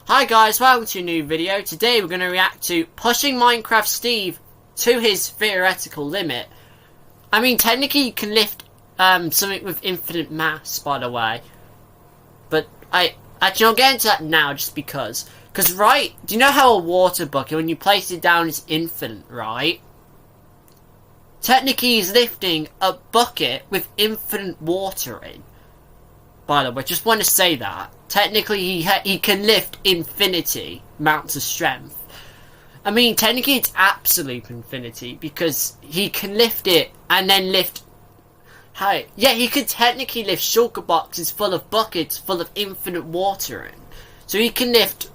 Hi guys, welcome to a new video. Today we're going to react to pushing Minecraft Steve to his theoretical limit. I mean, technically you can lift something with infinite mass, by the way. But I'll get into that now just because. Because, right, do you know how a water bucket, when you place it down, is infinite, right? Technically he's lifting a bucket with infinite water in. By the way, just want to say that. Technically, he can lift infinity amounts of strength. I mean, technically it's absolute infinity, because he can lift it and then lift... Yeah, he could technically lift shulker boxes full of buckets full of infinite water in. So he can lift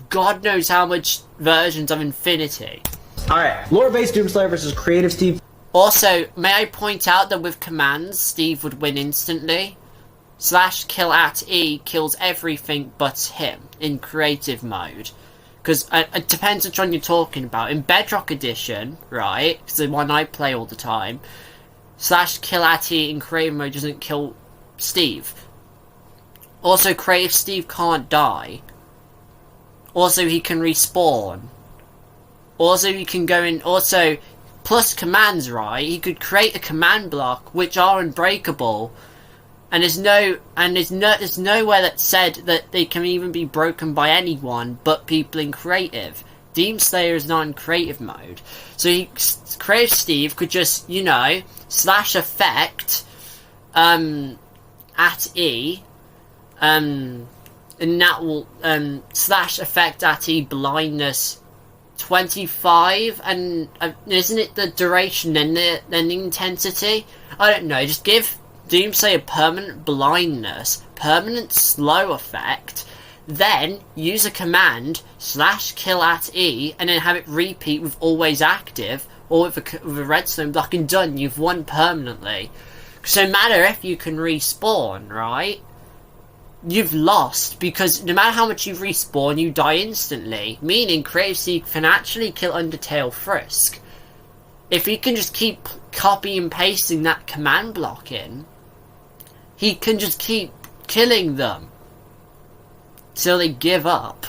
God knows how much versions of infinity. Alright, lore-based Doomslayer versus creative Steve. Also, may I point out that with commands, Steve would win instantly. /kill@E kills everything but him in creative mode. Because it depends which one you're talking about. In Bedrock Edition, right, because the one I play all the time, /kill@E in creative mode doesn't kill Steve. Also, creative Steve can't die. Also, he can respawn. Also, he can go in... Also, plus commands, right, he could create a command block which are unbreakable. And there's nowhere that said that they can even be broken by anyone but people in creative. Doomslayer is not in creative mode. So creative Steve could just, you know, /effect @E and that will /effect @E blindness 25, and isn't it the duration then the intensity? I don't know, just give Doomslayer permanent blindness, permanent slow effect, then use a command /kill@E and then have it repeat with always active or with a redstone block, and done, you've won permanently. So no matter if you can respawn, right, you've lost, because no matter how much you respawn, you die instantly, meaning Creative Steve can actually kill Undertale Frisk. If he can just keep copy and pasting that command block in, he can just keep killing them till they give up.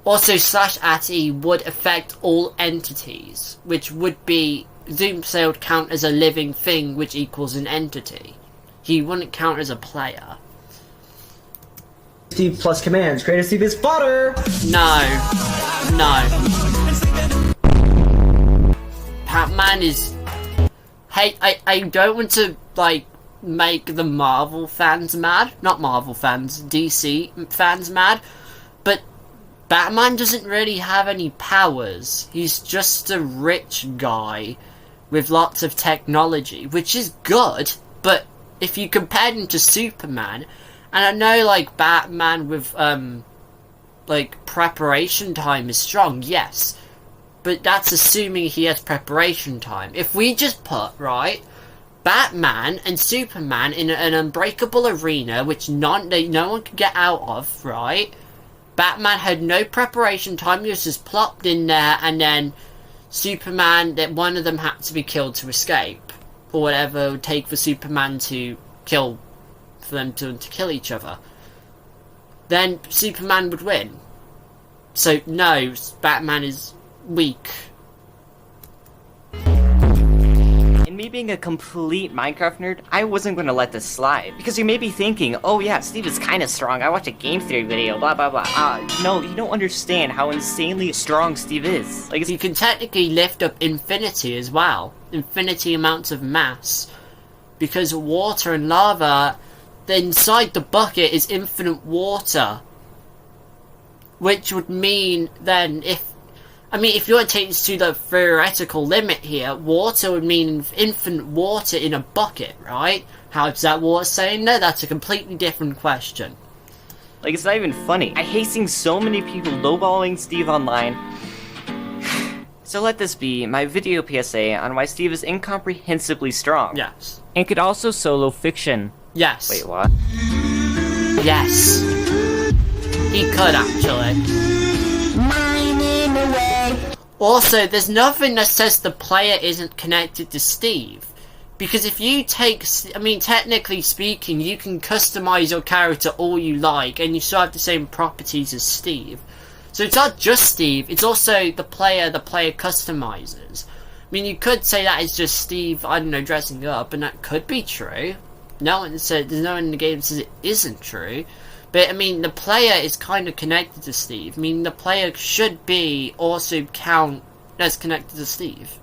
Also, /@E would affect all entities, which would be... Doomslayer would count as a living thing, which equals an entity. He wouldn't count as a player. Steve plus commands. Creative Steve is fodder! No. Batman is... Hey, I don't want to, like, make the Marvel fans mad. Not Marvel fans, DC fans mad. But Batman doesn't really have any powers. He's just a rich guy with lots of technology, which is good, but if you compare him to Superman, and I know, like, Batman with, like, preparation time is strong, yes, but that's assuming he has preparation time. If we just put, right, Batman and Superman in an unbreakable arena, which no one could get out of, right? Batman had no preparation time, he was just plopped in there, and then Superman, that one of them had to be killed to escape, or whatever it would take for Superman to kill, for them to kill each other. Then Superman would win. So no, Batman is weak. And me being a complete Minecraft nerd, I wasn't going to let this slide. Because you may be thinking, oh yeah, Steve is kind of strong, I watched a game theory video, blah blah blah. No, you don't understand how insanely strong Steve is. Like, You can technically lift up infinity as well. Infinity amounts of mass. Because water and lava, inside the bucket is infinite water. Which would mean then, if you want to take this to the theoretical limit here, water would mean infinite water in a bucket, right? How does that water stay in there? That's a completely different question. Like, it's not even funny. I hate seeing so many people lowballing Steve online. So let this be my video PSA on why Steve is incomprehensibly strong. Yes. And could also solo fiction. Yes. Wait, what? Yes. He could, actually. Also, there's nothing that says the player isn't connected to Steve. Because if you take, I mean, technically speaking, you can customize your character all you like, and you still have the same properties as Steve. So it's not just Steve, it's also the player customizes. I mean, you could say that is just Steve, I don't know, dressing up, and that could be true. No one said, there's no one in the game that says it isn't true. But, I mean, the player is kind of connected to Steve. I mean, the player should be also count as connected to Steve.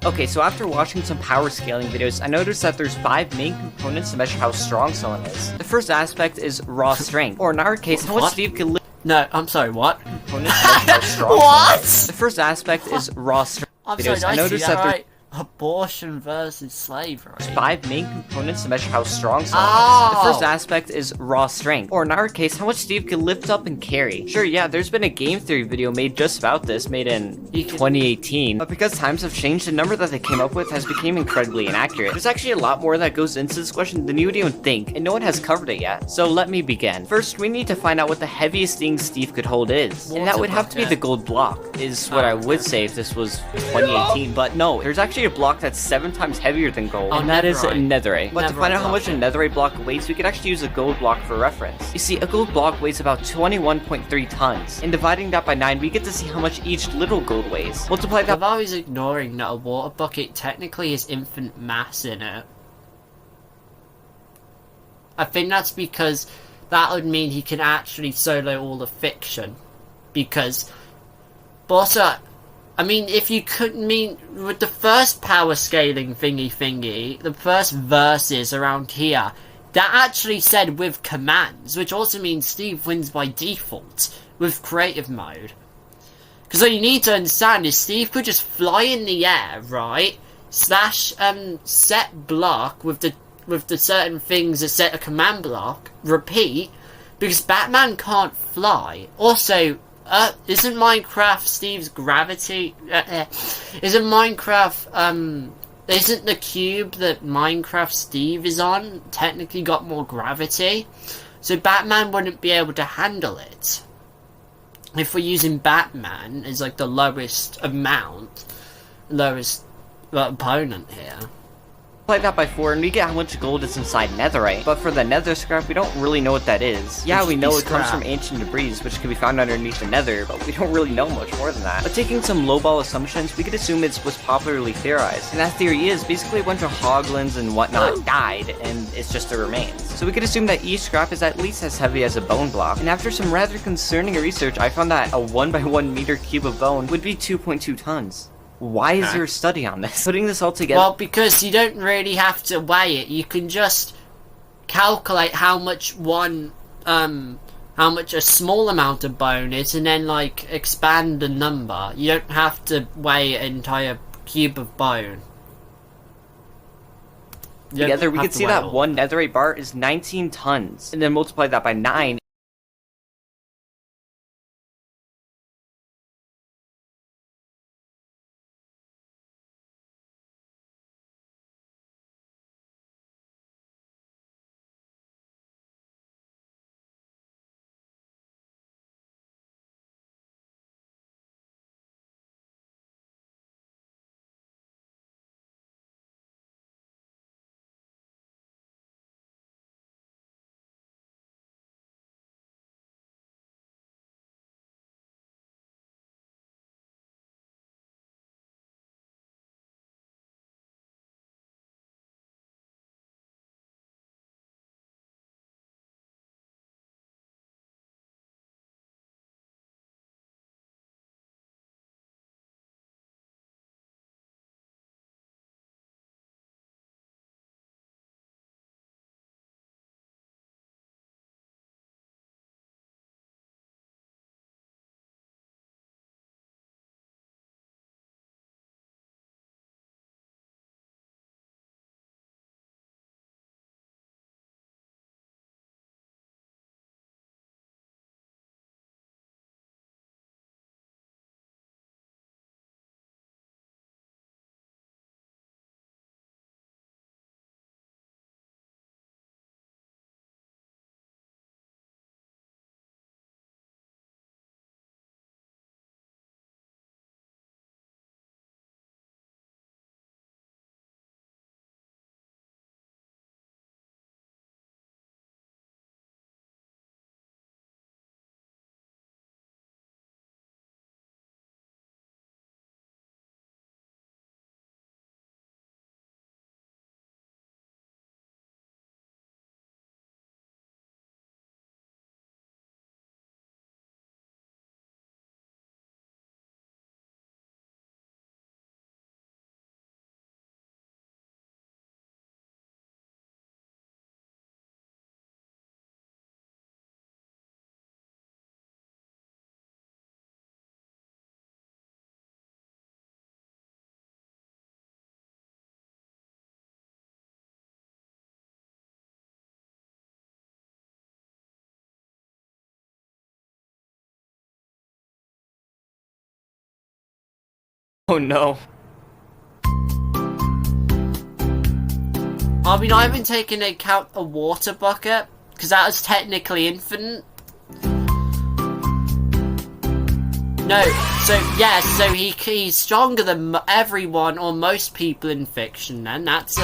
Okay, so after watching some power scaling videos, I noticed that there's 5 main components to measure how strong someone is. The first aspect is raw strength, or in our case, how much What? Steve can lift. No, I'm sorry, what? Components to measure how strong What? someone is. The first aspect is raw strength. I'm sorry, Videos. did I I see noticed that that there's right? Abortion versus slavery. 5 main components to measure how strong someone Oh. is. The first aspect is raw strength, or in our case, how much Steve can lift up and carry. Sure, yeah, there's been a game theory video made just about this, made in 2018, but because times have changed, the number that they came up with has become incredibly inaccurate. There's actually a lot more that goes into this question than you would even think, and no one has covered it yet. So let me begin. First, we need to find out what the heaviest thing Steve could hold is, and that would have to be the gold block, is what I would say if this was 2018, but no, there's actually a block that's 7 times heavier than gold, and that is netherite. But to find out how much a netherite block weighs, we could actually use a gold block for reference. You see, a gold block weighs about 21.3 tons, and dividing that by 9, we get to see how much each little gold weighs. Multiply that. I'm always ignoring that a water bucket technically has infinite mass in it. I think that's because that would mean he can actually solo all the fiction. Because, but also, I mean, if you could mean, with the first power scaling thingy, the first verses around here, that actually said with commands, which also means Steve wins by default with creative mode. Because what you need to understand is Steve could just fly in the air, right? Slash set block with the certain things that set a command block, repeat, because Batman can't fly. Also, isn't Minecraft Steve's gravity? Isn't Minecraft, isn't the cube that Minecraft Steve is on technically got more gravity? So Batman wouldn't be able to handle it. If we're using Batman as like the lowest opponent here. Multiply that by 4 and we get how much gold is inside netherite. But for the nether scrap, we don't really know what that is. Yeah, we know it comes from ancient debris, which can be found underneath the nether, but we don't really know much more than that. But taking some lowball assumptions, we could assume it's what's popularly theorized. And that theory is basically a bunch of hoglins and whatnot died, and it's just the remains. So we could assume that each scrap is at least as heavy as a bone block. And after some rather concerning research, I found that a 1 by 1 meter cube of bone would be 2.2 tons. Why is there a study on this? Putting this all together. Well, because you don't really have to weigh it. You can just calculate how much how much a small amount of bone is, and then like expand the number. You don't have to weigh an entire cube of bone. Together, we could see that 1 netherite bar is 19 tons, and then multiply that by 9. Oh no. Are we not even taking into account a water bucket? Because that was technically infinite. No, so yeah, so he's stronger than everyone or most people in fiction then, that's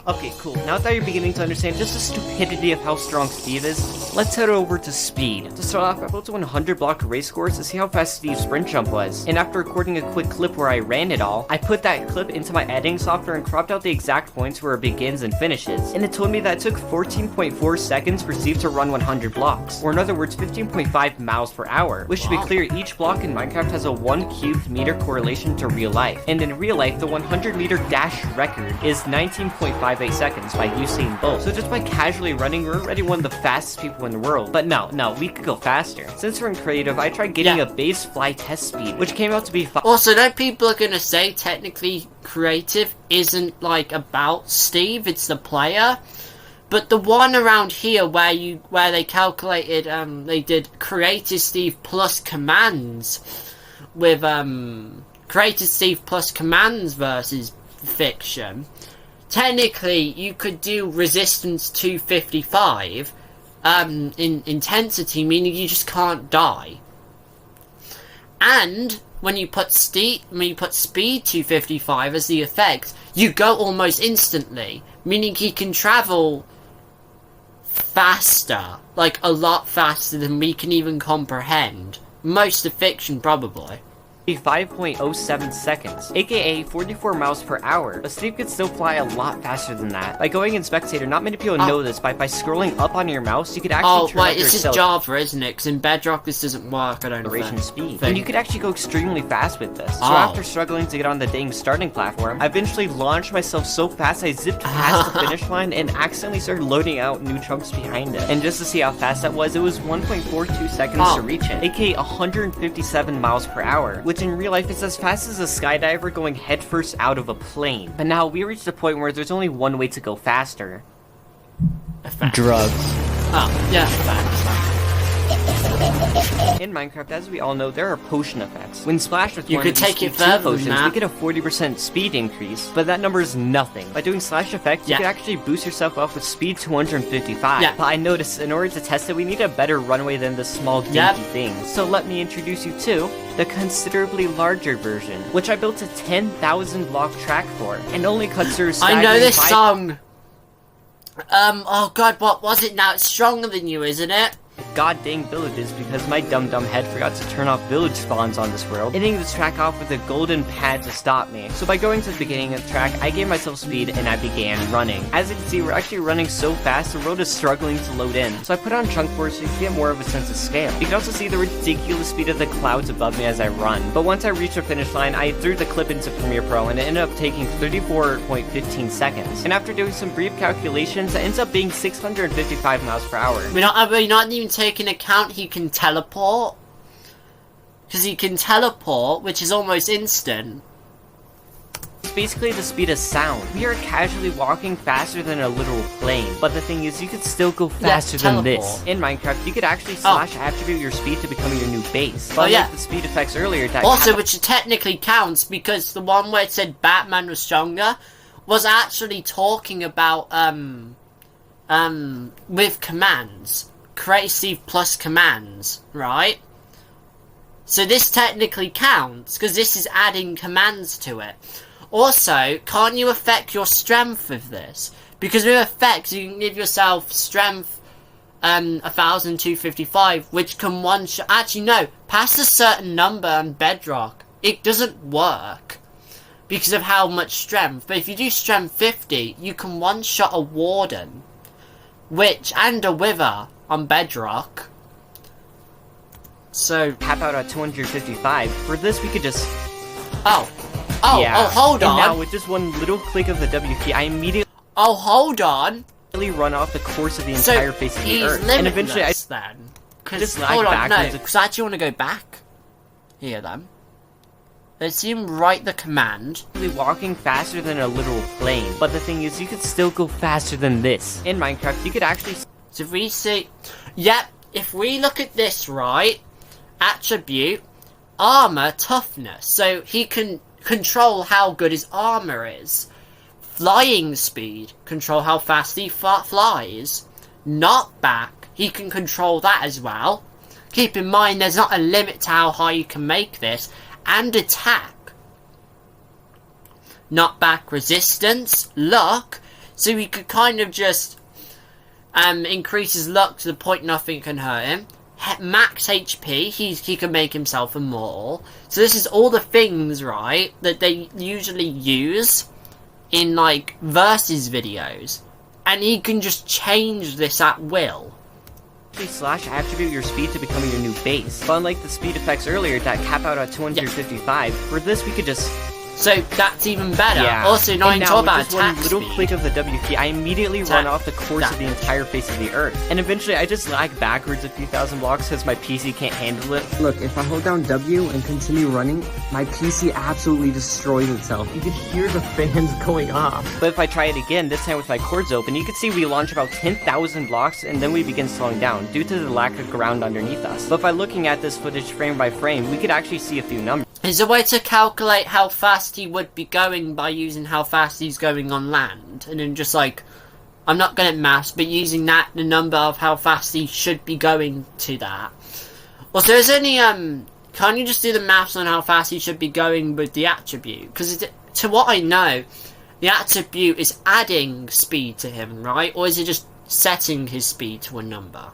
Okay, cool. Now that you're beginning to understand just the stupidity of how strong Steve is, let's head over to speed. To start off, I built a 100 block race course to see how fast Steve's sprint jump was. And after recording a quick clip where I ran it all, I put that clip into my editing software and cropped out the exact points where it begins and finishes. And it told me that it took 14.4 seconds for Steve to run 100 blocks, or in other words, 15.5 miles per hour. Which, to be clear, each block in Minecraft has a 1 cubed meter correlation to real life. And in real life, the 100 meter dash record is 19.58 seconds by Usain Bolt. So just by casually running, we're already one of the fastest people in the world. But no, we could go faster. Since we're in creative, I tried getting a base fly test speed, which came out to be Also, no people are gonna say technically creative isn't like about Steve, it's the player. But the one around here where they calculated they did creative Steve plus commands with creative Steve plus commands versus fiction. Technically, you could do resistance 255 in intensity, meaning you just can't die. And when you put speed 255 as the effect, you go almost instantly, meaning he can travel faster, like a lot faster than we can even comprehend. Most of fiction, probably. 5.07 seconds, aka 44 miles per hour, but Steve could still fly a lot faster than that. By going in Spectator, not many people know this, but by scrolling up on your mouse, you could actually turn up this is Java, isn't it? Because in Bedrock this doesn't work, I don't know. Speed. And you could actually go extremely fast with this. So after struggling to get on the dang starting platform, I eventually launched myself so fast I zipped past the finish line and accidentally started loading out new chunks behind it. And just to see how fast that was, it was 1.42 seconds to reach it, aka 157 miles per hour, which in real life is as fast as a skydiver going headfirst out of a plane. But now we reached the point where there's only one way to go faster. Drugs. Oh, yeah, facts. In Minecraft, as we all know, there are potion effects. When splashed with you one could of these take it two further potions, than that. we get a 40% speed increase, but that number is nothing. By doing slash effect, you can actually boost yourself up with speed 255. Yeah. But I noticed in order to test it, we need a better runway than this small dinky thing. So let me introduce you to the considerably larger version, which I built a 10,000 block track for, and only cuts through I know this song. Oh god, what was it now? It's Stronger Than You, isn't it? God dang villages because my dumb head forgot to turn off village spawns on this world, ending this track off with a golden pad to stop me. So by going to the beginning of the track, I gave myself speed and I began running. As you can see, we're actually running so fast, the road is struggling to load in. So I put on chunk force so you can get more of a sense of scale. You can also see the ridiculous speed of the clouds above me as I run. But once I reached the finish line, I threw the clip into Premiere Pro and it ended up taking 34.15 seconds. And after doing some brief calculations, it ends up being 655 miles per hour. We're not even taking account he can teleport. Because he can teleport, which is almost instant. It's basically the speed of sound. We are casually walking faster than a literal plane. But the thing is, you could still go faster than this. In Minecraft, you could actually slash attribute your speed to become your new base. But like the speed effects earlier, that also, which technically counts, because the one where it said Batman was stronger was actually talking about, with commands. Create Steve plus commands, right? So this technically counts, because this is adding commands to it. Also, can't you affect your strength with this? Because with effects, you can give yourself strength 1,255, which can one-shot... Actually, no. Past a certain number on Bedrock, it doesn't work. Because of how much strength. But if you do strength 50, you can one-shot a Warden. And a Wither on Bedrock. So... Cap out at 255. For this, we could just... hold on. And now, with just one little click of the W key, I immediately... Oh, hold on. Run off the course of the entire face of the earth. And eventually I then. Just lag backwards. Because I actually want to go back. Here then. Let's see him write the command. Walking faster than a literal plane. But the thing is, you could still go faster than this. In Minecraft, you could actually... So if we see... Yep, if we look at this, right? Attribute, armor, toughness. So he can control how good his armor is. Flying speed, control how fast he flies. Knockback, he can control that as well. Keep in mind there's not a limit to how high you can make this. And attack. Knockback resistance, luck, so he could kind of just increase his luck to the point nothing can hurt him. Max HP, he can make himself immortal. So this is all the things, right, that they usually use in, like, versus videos. And he can just change this at will. Slash attribute your speed to becoming your new base. But unlike the speed effects earlier that cap out at 255, for this we could just... So that's even better. Yeah. Also, not even talk about attack one little speed. click of the W key, I immediately run off the course of the entire face of the Earth. And eventually I just lag backwards a few thousand blocks because my PC can't handle it. Look, if I hold down W and continue running, my PC absolutely destroys itself. You can hear the fans going off. But if I try it again, this time with my cords open, you can see we launch about 10,000 blocks and then we begin slowing down due to the lack of ground underneath us. But by looking at this footage frame by frame, we could actually see a few numbers. Is there a way to calculate how fast he would be going by using how fast he's going on land? And then just like, I'm not good at maths, but using that, the number of how fast he should be going to that. Also, is there any, can't you just do the maths on how fast he should be going with the attribute? Because to what I know, the attribute is adding speed to him, right? Or is it just setting his speed to a number?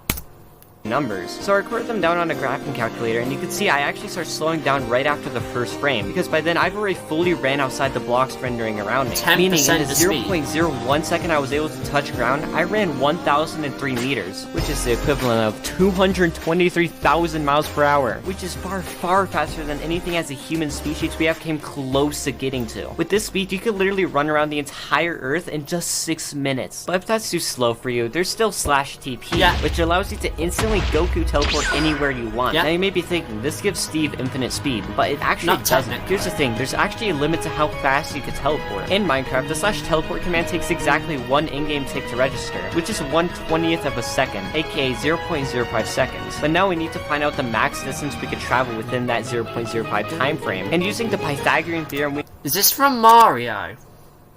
Numbers. So I record them down on a graphing calculator, and you can see I actually start slowing down right after the first frame, because by then I've already fully ran outside the blocks rendering around me. 10% Meaning in the the speed. 0.01 second I was able to touch ground, I ran 1,003 meters, which is the equivalent of 223,000 miles per hour, which is far, far faster than anything as a human species we have came close to getting to. With this speed, you could literally run around the entire Earth in just 6 minutes. But if that's too slow for you, there's still slash TP, Yeah. which allows you to instantly Goku teleport anywhere you want. Yeah. Now you may be thinking, this gives Steve infinite speed, but it actually Not doesn't. technically. Here's the thing, there's actually a limit to how fast you can teleport. In Minecraft, the slash teleport command takes exactly 1 in-game tick to register, which is 1/20th of a second, aka 0.05 seconds. But now we need to find out the max distance we could travel within that 0.05 time frame. And using the Pythagorean theorem, we Is this from Mario?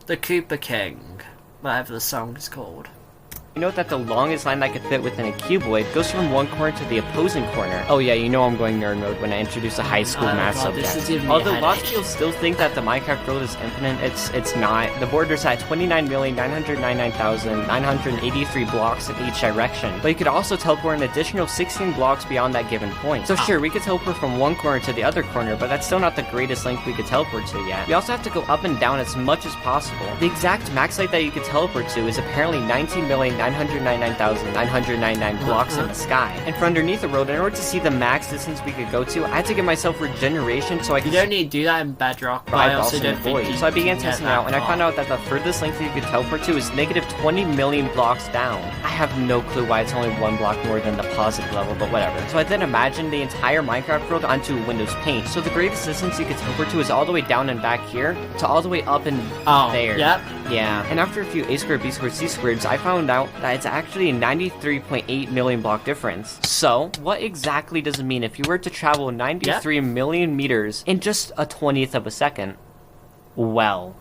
The Koopa King? Whatever the song is called. note that the longest line that could fit within a cuboid goes from one corner to the opposing corner. Oh yeah, you know I'm going nerd mode when I introduce a high school math God, this is subject. giving me a Although headache. lots of people still think that the Minecraft world is infinite, it's not. The border's at 29,999,983 blocks in each direction, but you could also teleport an additional 16 blocks beyond that given point. So sure, we could teleport from one corner to the other corner, but that's still not the greatest length we could teleport to yet. We also have to go up and down as much as possible. The exact max height that you could teleport to is apparently 19,999,999 blocks in the sky. And for underneath the road, in order to see the max distance we could go to, I had to give myself regeneration so I You could don't need to do that in Bedrock, but I also don't think you So I began can get testing that out, and I far. found out that the furthest length you could teleport to is negative 20 million blocks down. I have no clue why it's only one block more than the positive level, but whatever. So I then imagined the entire Minecraft world onto Windows Paint. So the greatest distance you could teleport to is all the way down and back here, to all the way up and there. Yep. Yeah, and after a few A squared, B squared, C squareds, I found out that it's actually a 93.8 million block difference. So, what exactly does it mean if you were to travel 93 million meters in just a 20th of a second? Well,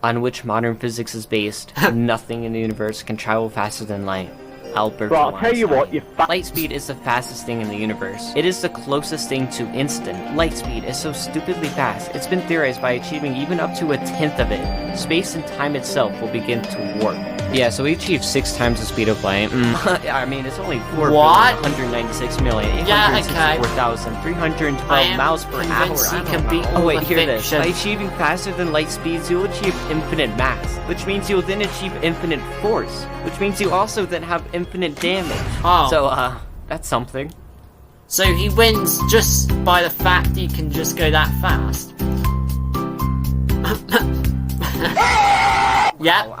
on which modern physics is based, nothing in the universe can travel faster than light. Albert Well, I'll tell you what, Einstein. Light speed is the fastest thing in the universe. It is the closest thing to instant. Light speed is so stupidly fast, it's been theorized by achieving even up to a tenth of it. Space and time itself will begin to warp. Yeah, so we achieved 6 times the speed of light. I mean, it's only 4,196,864,312 I am miles per hour. convinced I you don't can know. beat Oh all wait, the hear this. fiction. By achieving faster than light speeds, you'll achieve infinite mass, which means you'll then achieve infinite force, which means you also then have infinite damage. Oh. So, that's something. So he wins just by the fact he can just go that fast. Yeah. Oh,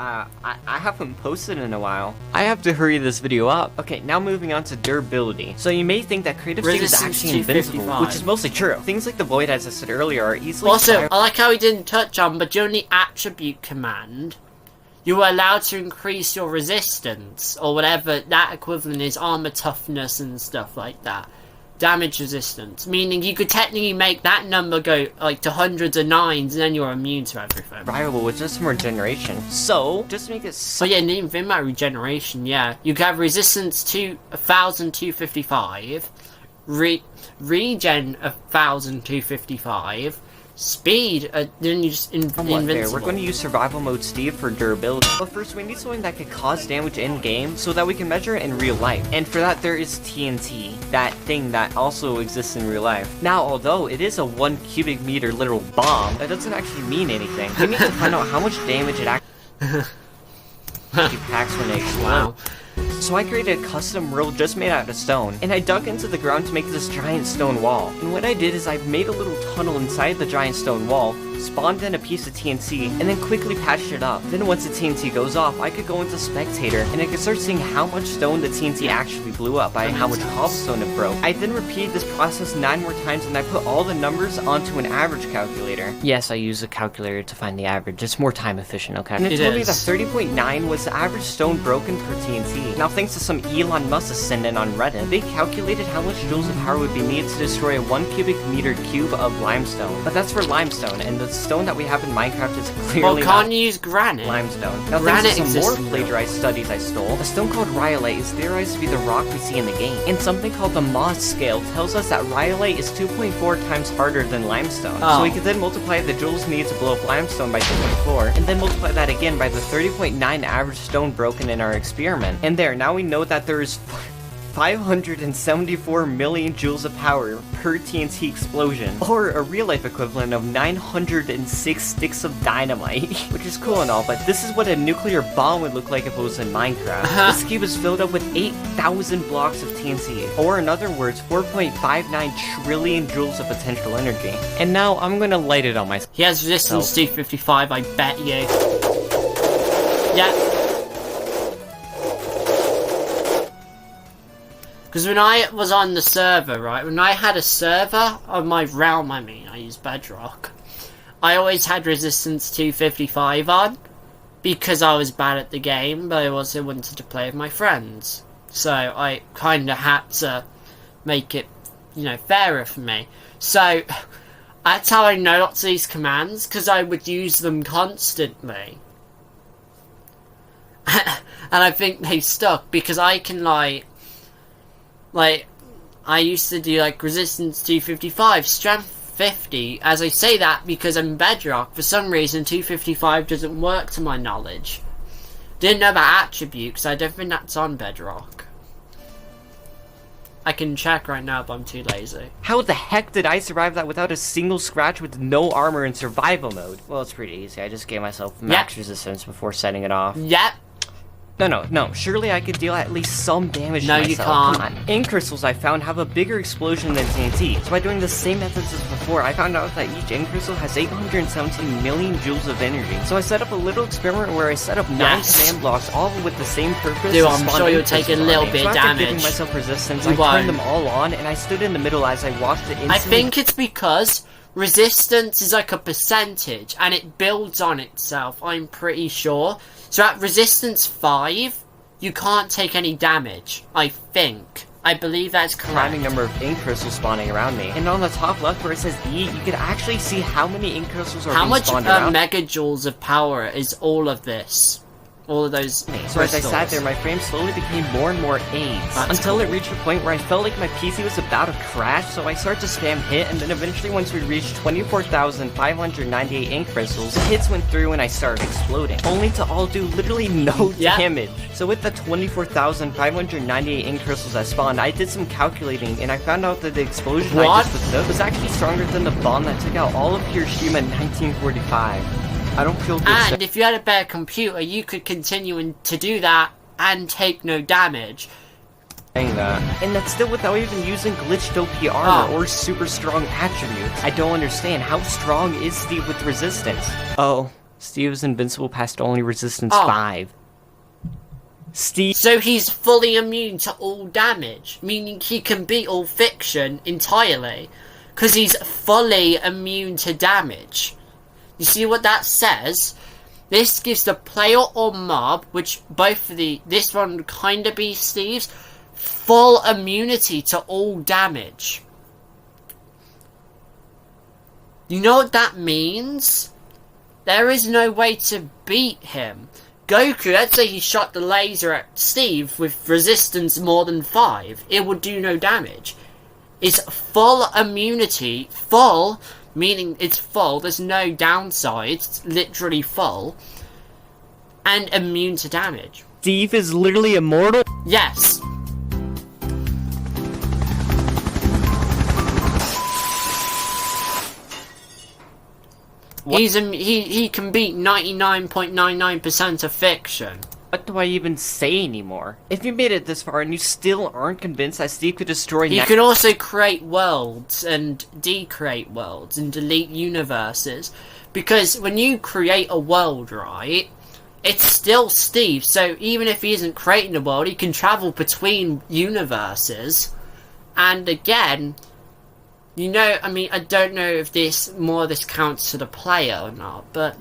I haven't posted in a while. I have to hurry this video up. Okay, now moving on to durability. So you may think that Creative State is Resistance actually invincible, 255. which is mostly true. Things like the Void, as I said earlier, are easily... Also, I like how he didn't touch on, but during the attribute command, you were allowed to increase your resistance, or whatever that equivalent is, armor toughness and stuff like that. damage resistance, meaning you could technically make that number go like to hundreds of nines and then you're immune to everything. Survivable with just some regeneration. So, just to make it So yeah, even think about regeneration, yeah. You could have resistance to 1,255, regen 1,255, speed, then you just invincible. We're going to use survival mode Steve for durability. But first, we need something that could cause damage in-game so that we can measure it in real life. And for that, there is TNT, that thing that also exists in real life. Now, although it is a 1 cubic meter literal bomb, that doesn't actually mean anything. We need to find out how much damage it actually packs when it explodes. Wow. So I created a custom world just made out of stone, and I dug into the ground to make this giant stone wall. And what I did is I made a little tunnel inside the giant stone wall, spawned in a piece of TNT, and then quickly patched it up. Then once the TNT goes off, I could go into Spectator, and I could start seeing how much stone the TNT actually blew up by how much cobblestone it broke. I then repeated this process 9 more times, and I put all the numbers onto an average calculator. Yes, I use a calculator to find the average. It's more time efficient, okay? And it told me that 30.9 was the average stone broken per TNT. Now, thanks to some Elon Musk ascendant on Reddit, they calculated how much joules of power would be needed to destroy a 1 cubic meter cube of limestone. But that's for limestone, and the stone that we have in Minecraft is clearly can't you use granite? Limestone. Now, Granite thanks to some more exists in plagiarized studies I stole, a stone called rhyolite is theorized to be the rock we see in the game. And something called the Moss scale tells us that rhyolite is 2.4 times harder than limestone. So we could then multiply the joules needed to blow up limestone by 2.4, and then multiply that again by the 30.9 average stone broken in our experiment. And there, now we know that there is 574 million joules of power per TNT explosion, or a real-life equivalent of 906 sticks of dynamite, which is cool and all, but this is what a nuclear bomb would look like if it was in Minecraft. This cube is filled up with 8,000 blocks of TNT, or in other words, 4.59 trillion joules of potential energy. And now I'm gonna light it on myself. He has resistance to 55, I bet you. Yeah. Because when I was on the server, right, when I had a server on my realm, I use Bedrock, I always had resistance 255 on, because I was bad at the game, but I also wanted to play with my friends. So I kind of had to make it, fairer for me. So that's how I know lots of these commands, because I would use them constantly. And I think they stuck, because I can, I used to do, resistance 255, strength 50, as I say that because I'm Bedrock, for some reason 255 doesn't work to my knowledge. Didn't know about attributes, I don't think that's on Bedrock. I can check right now, but I'm too lazy. How the heck did I survive that without a single scratch with no armor in survival mode? Well, it's pretty easy, I just gave myself max resistance before setting it off. Yep. No, surely I could deal at least some damage to myself. You can't. Come on. Ink crystals I found have a bigger explosion than TNT, so by doing the same methods as before, I found out that each ink crystal has 817 million joules of energy. So I set up a little experiment where I set up 9 sand blocks, all with the same purpose. Dude, I'm sure you'll take a little bit of damage. After giving myself resistance, I turned them all on, and I stood in the middle as I watched it instantly. I think it's because resistance is like a percentage, and it builds on itself, I'm pretty sure. So at resistance 5, you can't take any damage, I think. I believe that's correct. Climbing number of ink crystals spawning around me. And on the top left where it says E, you can actually see how many ink crystals are being spawned around. How much megajoules of power is all of this? All of those crystals. So as I sat there, my frame slowly became more and more AIDS. Until it reached a point where I felt like my PC was about to crash, so I started to spam hit, and then eventually once we reached 24,598 ink crystals, the hits went through and I started exploding. Only to all do literally no damage. So with the 24,598 ink crystals that spawned, I did some calculating, and I found out that the explosion I just withstood was actually stronger than the bomb that took out all of Hiroshima in 1945. I don't feel good. And if you had a better computer, you could continue to do that and take no damage. Saying that. And that's still without even using glitched OP armor or super strong attributes. I don't understand. How strong is Steve with resistance? Oh, Steve is invincible past only resistance 5. Steve. So he's fully immune to all damage, meaning he can beat all fiction entirely, because he's fully immune to damage. You see what that says? This gives the player or mob, which both of this one would kind of be Steve's, full immunity to all damage. You know what that means? There is no way to beat him. Goku, let's say he shot the laser at Steve with resistance more than 5. It would do no damage. It's full immunity. Full, meaning it's full. There's no downside. It's literally full. And immune to damage. Steve is literally immortal? Yes. He can beat 99.99% of fiction. What do I even say anymore? If you made it this far and you still aren't convinced that Steve could destroy He can also create worlds and decreate worlds and delete universes. Because when you create a world, right, it's still Steve. So even if he isn't creating a world, he can travel between universes. And again, you know, I mean, I don't know if this counts to the player or not, but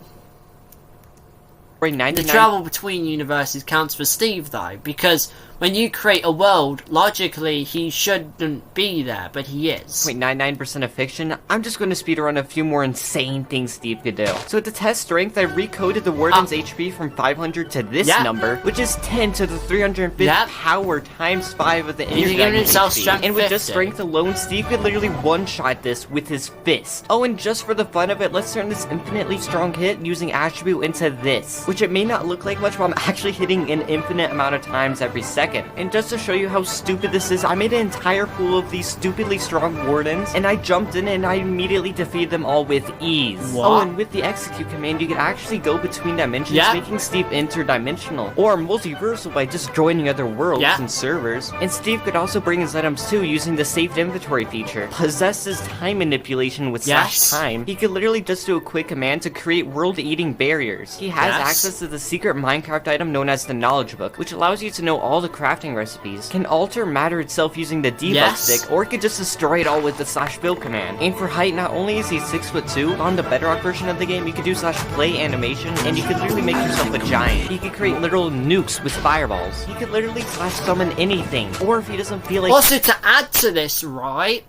the travel between universes counts for Steve, though, because when you create a world, logically, he shouldn't be there, but he is. Wait, 99% of fiction? I'm just going to speedrun a few more insane things Steve could do. So to test strength, I recoded the Warden's HP from 500 to this number, which is 10 to the 305th power times 5 of the Energy Dragon's HP. And with just strength alone, Steve could literally one-shot this with his fist. Oh, and just for the fun of it, let's turn this infinitely strong hit using attribute into this, which it may not look like much, but I'm actually hitting an infinite amount of times every second. And just to show you how stupid this is, I made an entire pool of these stupidly strong Wardens, and I jumped in and I immediately defeated them all with ease. What? Oh, and with the execute command, you can actually go between dimensions, making Steve interdimensional, or multiversal by just joining other worlds and servers. And Steve could also bring his items too using the saved inventory feature. Possesses time manipulation with /time. He could literally just do a quick command to create world-eating barriers. He has access to the secret Minecraft item known as the Knowledge Book, which allows you to know all the crafting recipes, can alter matter itself using the debug stick, or could just destroy it all with the /build command. And for height, not only is he 6'2", on the Bedrock version of the game, you could do /play animation, and you could literally make yourself a giant. He could create literal nukes with fireballs. He could literally /summon anything, or if he doesn't feel like— Also, to add to this, right,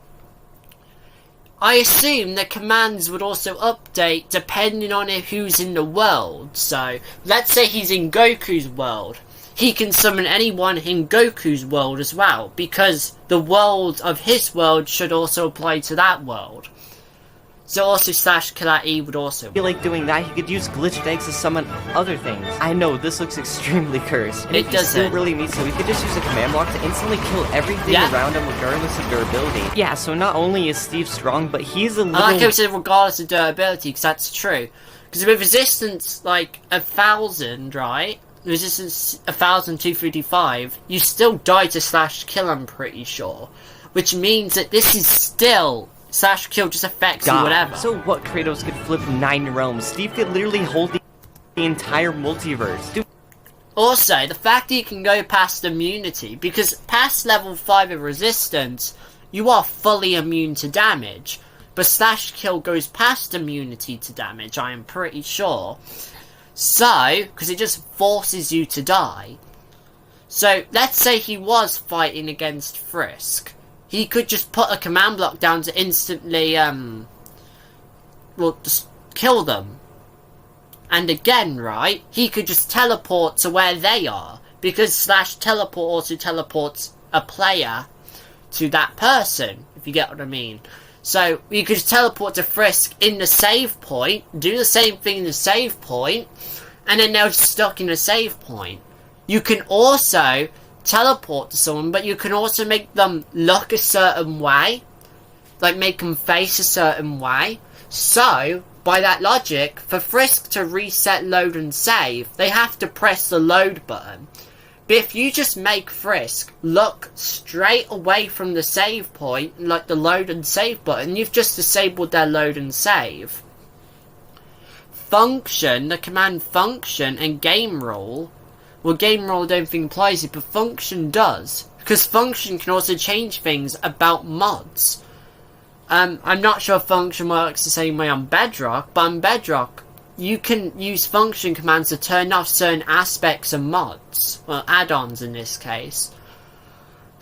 I assume the commands would also update depending on who's in the world. So, let's say he's in Goku's world. He can summon anyone in Goku's world as well, because the world of his world should also apply to that world. So also /KillerE would also feel like doing that. He could use glitched eggs to summon other things. I know, this looks extremely cursed. And if he still really needs to, we could just use a command block to instantly kill everything around him regardless of durability. Yeah, so not only is Steve strong, but he's a little— I like how he said regardless of durability, because that's true. Because with resistance, like, 1,000, right? Resistance 1,255, you still die to /kill, I'm pretty sure. Which means that this is still /kill just affects you whatever. So what, Kratos could flip 9 realms? Steve could literally hold the entire multiverse. Dude. Also, the fact that you can go past immunity, because past level 5 of resistance, you are fully immune to damage. But /kill goes past immunity to damage, I am pretty sure. So, because it just forces you to die. So, let's say he was fighting against Frisk. He could just put a command block down to instantly, just kill them. And again, right, he could just teleport to where they are. Because /teleport also teleports a player to that person, if you get what I mean. So, you could just teleport to Frisk in the save point, do the same thing in the save point, and then they're just stuck in the save point. You can also teleport to someone, but you can also make them look a certain way. Like, make them face a certain way. So, by that logic, for Frisk to reset, load, and save, they have to press the load button. But if you just make Frisk look straight away from the save point, like the load and save button, you've just disabled their load and save. Function, the command function, and game rule, well, game rule I don't think applies it, but function does. Because function can also change things about mods. I'm not sure if function works the same way on Bedrock, but on Bedrock, you can use function commands to turn off certain aspects of mods. Well, add-ons in this case.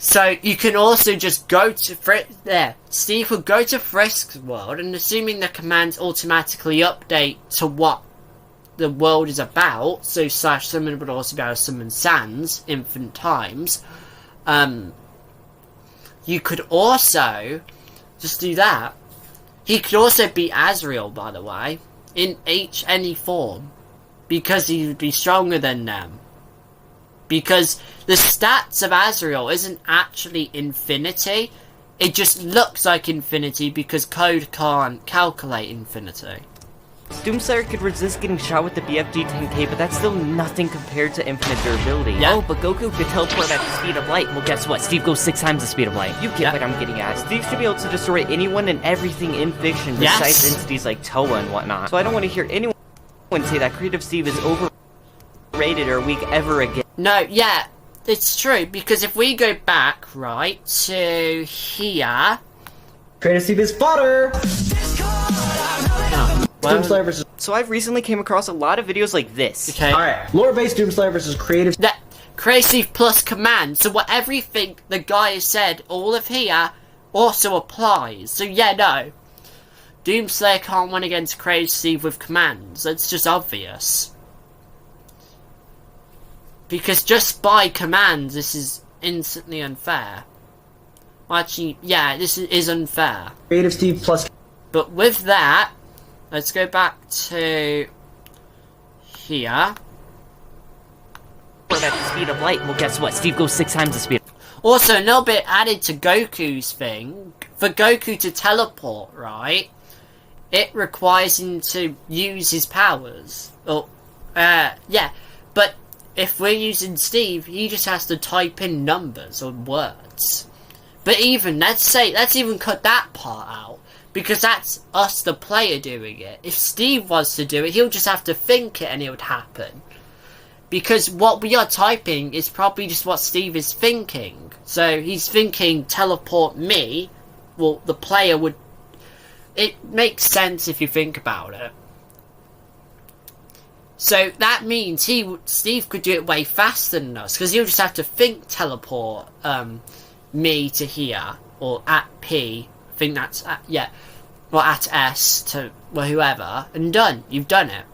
So you can also just go to Steve would go to Frisk's world, and assuming the commands automatically update to what the world is about, so Slash Summon would also be able to summon Sans infinite times. You could also just do that. He could also beat Azrael, by the way, in any form, because he would be stronger than them. Because the stats of Azrael isn't actually infinity, it just looks like infinity because code can't calculate infinity. Doomslayer could resist getting shot with the BFG 10K, but that's still nothing compared to infinite durability. Yeah. Oh, but Goku could teleport at the speed of light. Well, guess what? Steve goes 6 times the speed of light. You get what I'm getting at. Steve should be able to destroy anyone and everything in fiction besides entities like Toa and whatnot. So I don't want to hear anyone say that Creative Steve is overrated or weak ever again. No, yeah, it's true, because if we go back, right, to here... Creative Steve is fodder! Doomslayer versus... So I've recently came across a lot of videos like this. Okay. Alright, lore-based Doomslayer versus creative... That Creative plus command, so what everything the guy has said, all of here, also applies. So yeah, no. Doomslayer can't win against Creative Steve with commands, that's just obvious. Because just by commands, this is instantly unfair. Well, actually, yeah, this is unfair. Creative Steve plus... But with that, let's go back to here. At the speed of light. Well, guess what? Steve goes 6 times the speed. Also, a little bit added to Goku's thing. For Goku to teleport, right, it requires him to use his powers. Yeah. But if we're using Steve, he just has to type in numbers or words. But even, let's even cut that part out. Because that's us, the player, doing it. If Steve was to do it, he'll just have to think it and it would happen. Because what we are typing is probably just what Steve is thinking. So he's thinking, teleport me. Well, the player would... It makes sense if you think about it. So that means Steve could do it way faster than us. Because he'll just have to think teleport me to here. Or at P. I think that's... yeah. Or at S to whoever. And done. You've done it.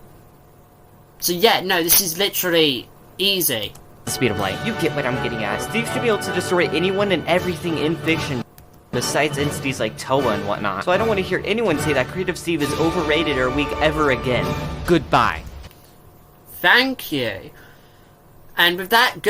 So yeah, no, this is literally easy. The speed of light. You get what I'm getting at. Steve should be able to destroy anyone and everything in fiction besides entities like Toa and whatnot. So I don't want to hear anyone say that Creative Steve is overrated or weak ever again. Goodbye. Thank you. And with that, good